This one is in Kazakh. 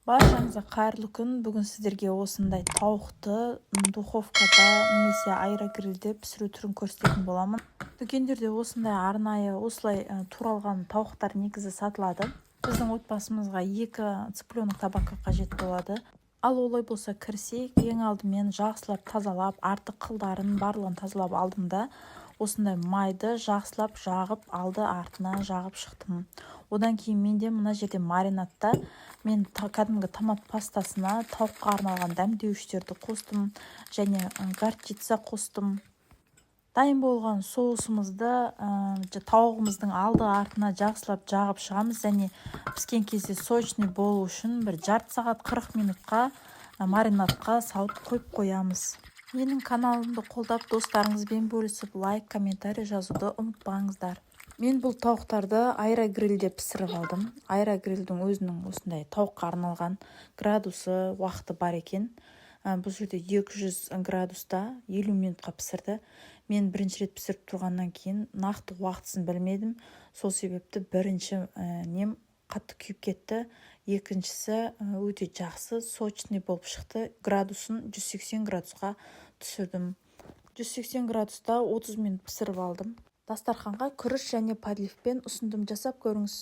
Баршаңызға қайырлы күн. Бүгін сіздерге осындай тауықты духовкада немесе аэрогрильде пісіру түрін көрсететін боламын. Дүкендерде осындай арнайы осылай туралған тауықтар негізі сатылады. Біздің отбасымызға 2 цыпленок табаққа қажет болады. Ал олай болса кірсек, ең алдымен жақсылап тазалап, артық қылдарын барлығын тазалап алдым да, осындай майды жақсылап жағып алды, артына жағып шықтым. Одан кейін менде мына жерде маринадта мен кәдімгі томат пастасына тауыққа арналған дәмдеуіштерді қостым және горчица қостым. Дайын болған соусымызды тауығымыздың алды артына жақсылап жағып шығамыз және піскен кезде сочный болу үшін бір жарты сағат 40 минутқа маринадқа салып қойып қоямыз. Менің каналымды қолдап достарыңызбен бөлісіп лайк, комментарий жазуды ұмытпаңыздар. Мен бұл тауықтарды аэрогрильде пісіріп алдым. Аэрогрильдің өзінің осындай тауыққа арналған градусы, уақыты бар екен. Бұл жерде 200 градуста 50 минутқа пісірді. Мен бірінші рет пісіріп тұрғаннан кейін нақты уақытысын білмедім. Сол себепті бірінші нем қатты күйіп кетті. Екіншісі өте жақсы, сочный болып шықты. Градусын 180 градусқа түсірдім. 180 градуста 30 минут пісіріп алдым. Дастарханға күріш және подливпен ұсындым, жасап көріңіз.